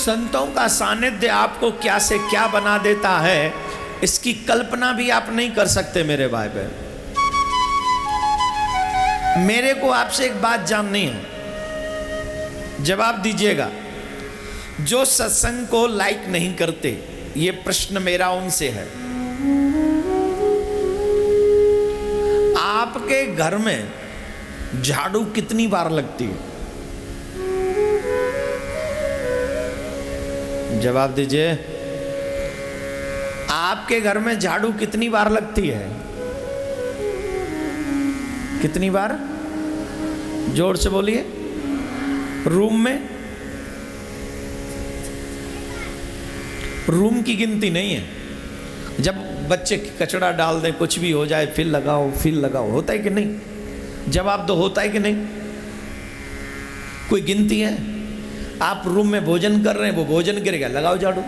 संतों का सानिध्य आपको क्या से क्या बना देता है, इसकी कल्पना भी आप नहीं कर सकते मेरे भाई बहन। मेरे को आपसे एक बात जाननी है, जवाब दीजिएगा। जो सत्संग को लाइक नहीं करते, ये प्रश्न मेरा उनसे है। आपके घर में झाड़ू कितनी बार लगती है? जवाब दीजिए। आपके घर में झाड़ू कितनी बार लगती है? कितनी बार? जोर से बोलिए। रूम में? रूम की गिनती नहीं है। जब बच्चे कचरा डाल दें, कुछ भी हो जाए, फिर लगाओ फिर लगाओ, होता है कि नहीं? जवाब दो, होता है कि नहीं? कोई गिनती है? आप रूम में भोजन कर रहे हैं, वो भोजन गिरेगा, लगाओ झाड़ू।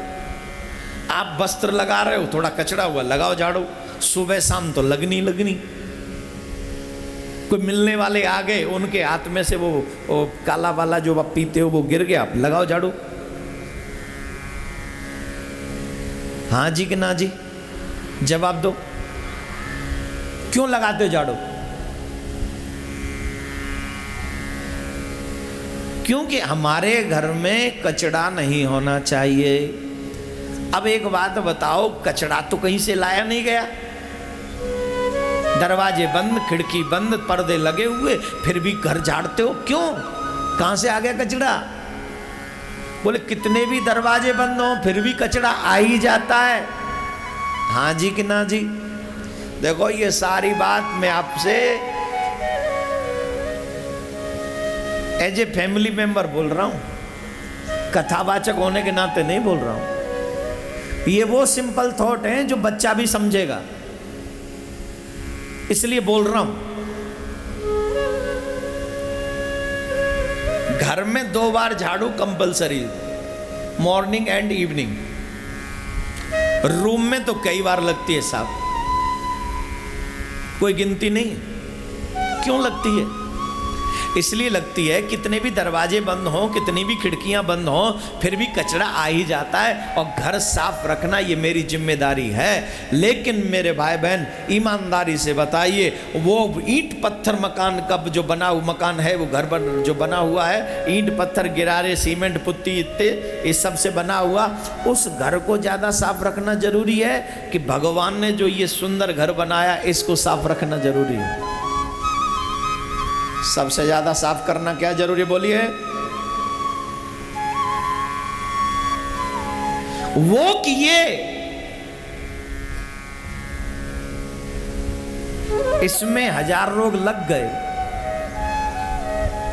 आप वस्त्र लगा रहे हो, थोड़ा कचरा हुआ, लगाओ झाड़ू। सुबह शाम तो लगनी लगनी। कोई मिलने वाले आ गए, उनके हाथ में से वो काला वाला जो आप पीते हो वो गिर गया, आप लगाओ झाड़ू। हाँ जी कि ना जी? जवाब दो। क्यों लगाते हो झाड़ू? क्योंकि हमारे घर में कचरा नहीं होना चाहिए। अब एक बात बताओ, कचरा तो कहीं से लाया नहीं गया। दरवाजे बंद, खिड़की बंद, पर्दे लगे हुए, फिर भी घर झाड़ते हो, क्यों? कहां से आ गया कचरा? बोले कितने भी दरवाजे बंद हो फिर भी कचरा आ ही जाता है। हाँ जी कि ना जी? देखो, ये सारी बात मैं आपसे एज ए फैमिली मेंबर बोल रहा हूं, कथावाचक होने के नाते नहीं बोल रहा हूं। ये वो सिंपल थॉट है जो बच्चा भी समझेगा, इसलिए बोल रहा हूं। घर में 2 बार झाड़ू compulsory, morning and evening. Room में तो कई बार लगती है साहब, कोई गिनती नहीं। क्यों लगती है? इसलिए लगती है, कितने भी दरवाजे बंद हो, कितनी भी खिड़कियां बंद हो, फिर भी कचरा आ ही जाता है। और घर साफ रखना ये मेरी जिम्मेदारी है। लेकिन मेरे भाई बहन, ईमानदारी से बताइए, वो ईंट पत्थर मकान कब जो बना हुआ मकान है, वो घर जो बना हुआ है, ईंट पत्थर गिरारे सीमेंट पुट्टी इत्ते इस सब से बना हुआ, उस घर को ज्यादा साफ रखना जरूरी है कि भगवान ने जो ये सुंदर घर बनाया इसको साफ रखना जरूरी है? सबसे ज्यादा साफ करना क्या जरूरी, बोलिए? वो किए, इसमें 1000 रोग लग गए,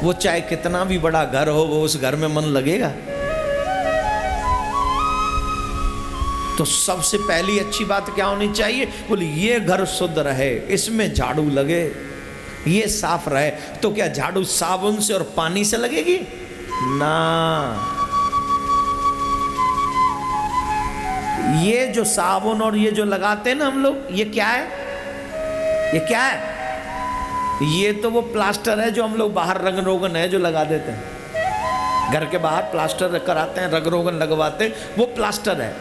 वो चाहे कितना भी बड़ा घर हो, वो उस घर में मन लगेगा? तो सबसे पहली अच्छी बात क्या होनी चाहिए? बोले ये घर शुद्ध रहे, इसमें झाड़ू लगे, ये साफ रहे। तो क्या झाड़ू साबुन से और पानी से लगेगी? ना। ये जो साबुन और ये जो लगाते हैं ना हम लोग, ये क्या है? ये क्या है? ये तो वो प्लास्टर है जो हम लोग बाहर, रंग रोगन है जो लगा देते हैं। घर के बाहर प्लास्टर कराते हैं, रंग रोगन लगवाते हैं, वो प्लास्टर है।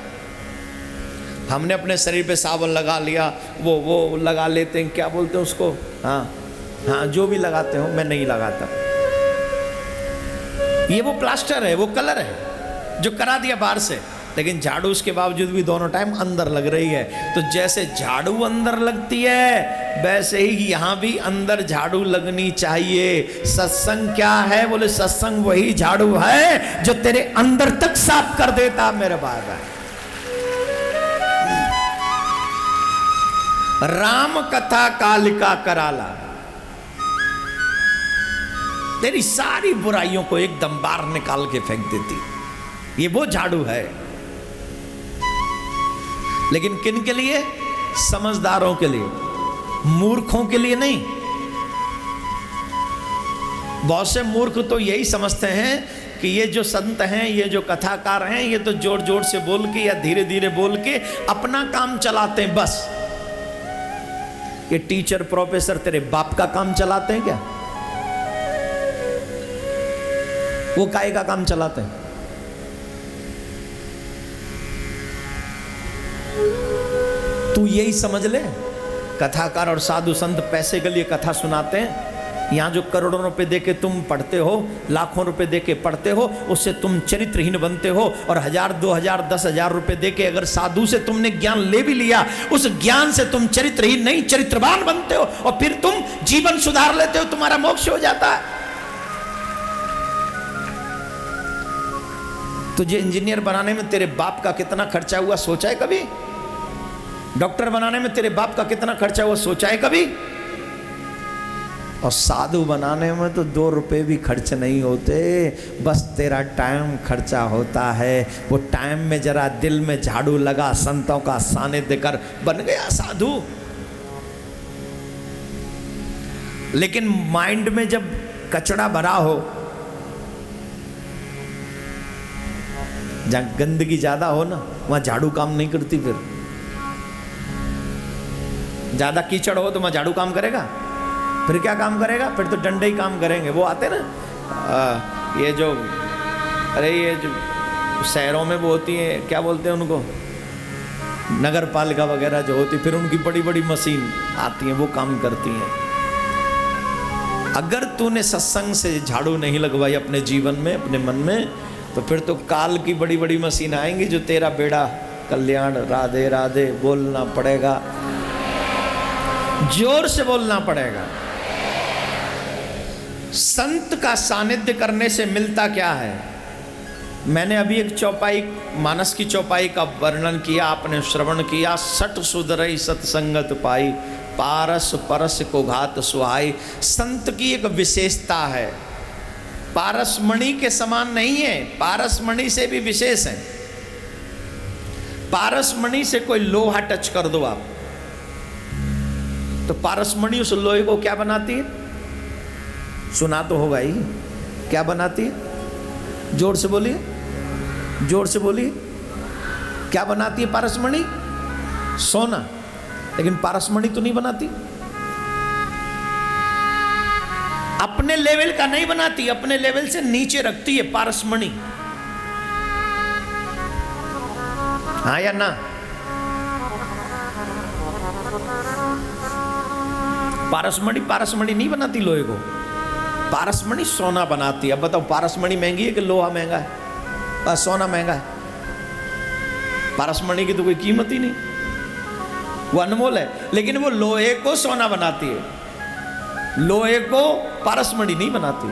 हमने अपने शरीर पे साबुन लगा लिया, वो लगा लेते हैं, क्या बोलते हैं उसको? हाँ, जो भी लगाते हो, मैं नहीं लगाता। ये वो प्लास्टर है, वो कलर है जो करा दिया बाहर से। लेकिन झाड़ू उसके बावजूद भी दोनों टाइम अंदर लग रही है। तो जैसे झाड़ू अंदर लगती है, वैसे ही यहां भी अंदर झाड़ू लगनी चाहिए। सत्संग क्या है? बोले सत्संग वही झाड़ू है जो तेरे अंदर तक साफ कर देता मेरे बाबा। राम कथा कालिका कराला, तेरी सारी बुराइयों को एकदम बाहर निकाल के फेंक देती। ये वो झाड़ू है। लेकिन किन के लिए? समझदारों के लिए, मूर्खों के लिए नहीं। बहुत से मूर्ख तो यही समझते हैं कि ये जो संत हैं, ये जो कथाकार हैं, ये तो जोर जोर से बोल के या धीरे धीरे बोल के अपना काम चलाते हैं बस। ये टीचर प्रोफेसर तेरे बाप का काम चलाते हैं क्या? वो काहे का काम चलाते हैं? तू यही समझ ले, कथाकार और साधु संत पैसे के लिए कथा सुनाते हैं। यहाँ जो करोड़ों रुपए देके तुम पढ़ते हो, लाखों रुपए देके पढ़ते हो, उससे तुम चरित्रहीन बनते हो। और 1000, 2000, 10,000 रुपए देके अगर साधु से तुमने ज्ञान ले भी लिया, उस ज्ञान से तुम चरित्रहीन नहीं चरित्रवान बनते हो, और फिर तुम जीवन सुधार लेते हो, तुम्हारा मोक्ष हो जाता है। तुझे इंजीनियर बनाने में तेरे बाप का कितना खर्चा हुआ सोचा है कभी? डॉक्टर बनाने में तेरे बाप का कितना खर्चा हुआ सोचा है कभी? और साधु बनाने में तो 2 रुपए भी खर्च नहीं होते, बस तेरा टाइम खर्चा होता है। वो टाइम में जरा दिल में झाड़ू लगा, संतों का सानिध्य कर, बन गया साधु। लेकिन माइंड में जब कचड़ा भरा हो, जहां गंदगी ज्यादा हो ना, वहां झाड़ू काम नहीं करती। फिर ज्यादा कीचड़ हो तो वहां झाड़ू काम करेगा? फिर क्या काम करेगा? फिर तो डंडे ही काम करेंगे। वो आते ना ये जो, अरे ये जो शहरों में वो होती है, क्या बोलते हैं उनको, नगर पालिका वगैरह जो होती, फिर उनकी बड़ी बड़ी मशीन आती हैं, वो काम करती हैं। अगर तूने सत्संग से झाड़ू नहीं लगवाई अपने जीवन में, अपने मन में, तो फिर तो काल की बड़ी बड़ी मशीन आएंगी जो तेरा बेड़ा कल्याण, राधे राधे बोलना पड़ेगा, जोर से बोलना पड़ेगा। संत का सानिध्य करने से मिलता क्या है? मैंने अभी एक चौपाई, मानस की चौपाई का वर्णन किया, आपने श्रवण किया। सठ सुधरई सत्संगत पाई, पारस परस को घात सुहाई। संत की एक विशेषता है, पारसमणि के समान नहीं है, पारसमणि से भी विशेष है। पारसमणि से कोई लोहा टच कर दो आप, तो पारसमणि उस लोहे को क्या बनाती है? सुना तो होगा ही, क्या बनाती है? जोर से बोलिए, जोर से बोलिए, क्या बनाती है पारसमणि? सोना। लेकिन पारसमणि तो नहीं बनाती, अपने लेवल का नहीं बनाती, अपने लेवल से नीचे रखती है पारसमणि। हाँ या ना? पारसमणि पारसमणि नहीं बनाती लोहे को, पारसमणि सोना बनाती है। अब बताओ, पारसमणि महंगी है कि लोहा महंगा है? बस सोना महंगा है। पारसमणि की तो कोई कीमत ही नहीं, वो अनमोल है। लेकिन वो लोहे को सोना बनाती है, लोहे को पारसमणि नहीं बनाती।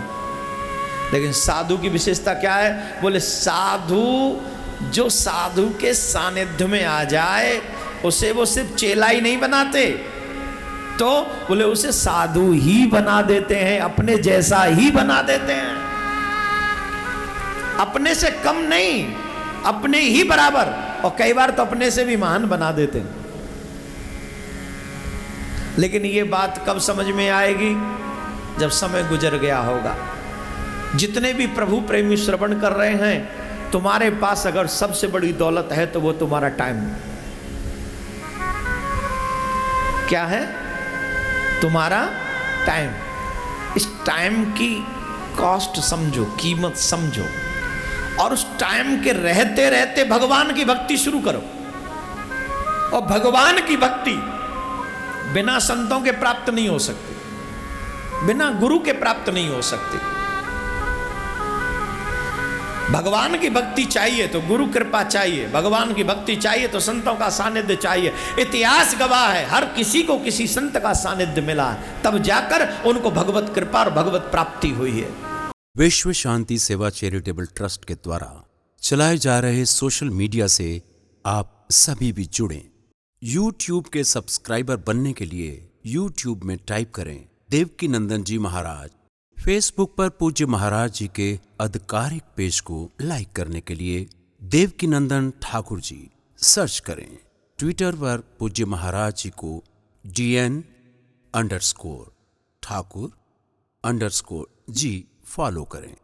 लेकिन साधु की विशेषता क्या है? बोले साधु, जो साधु के सानिध्य में आ जाए, उसे वो सिर्फ चेला ही नहीं बनाते, तो बोले उसे साधु ही बना देते हैं, अपने जैसा ही बना देते हैं। अपने से कम नहीं, अपने ही बराबर, और कई बार तो अपने से भी महान बना देते हैं। लेकिन ये बात कब समझ में आएगी? जब समय गुजर गया होगा। जितने भी प्रभु प्रेमी श्रवण कर रहे हैं, तुम्हारे पास अगर सबसे बड़ी दौलत है तो वो तुम्हारा टाइम। क्या है? तुम्हारा टाइम। इस टाइम की कॉस्ट समझो, कीमत समझो, और उस टाइम के रहते रहते भगवान की भक्ति शुरू करो। और भगवान की भक्ति बिना संतों के प्राप्त नहीं हो सकती, बिना गुरु के प्राप्त नहीं हो सकती। भगवान की भक्ति चाहिए तो गुरु कृपा चाहिए, भगवान की भक्ति चाहिए तो संतों का सानिध्य चाहिए। इतिहास गवाह है, हर किसी को किसी संत का सानिध्य मिला, तब जाकर उनको भगवत कृपा और भगवत प्राप्ति हुई है। विश्व शांति सेवा चैरिटेबल ट्रस्ट के द्वारा चलाए जा रहे सोशल मीडिया से आप सभी भी जुड़ें। YouTube के सब्सक्राइबर बनने के लिए YouTube में टाइप करें देवकीनंदन जी महाराज। फेसबुक पर पूज्य महाराज जी के आधिकारिक पेज को लाइक करने के लिए देवकीनंदन ठाकुर जी सर्च करें। ट्विटर पर पूज्य महाराज जी को DN_ठाकुर_जी फॉलो करें।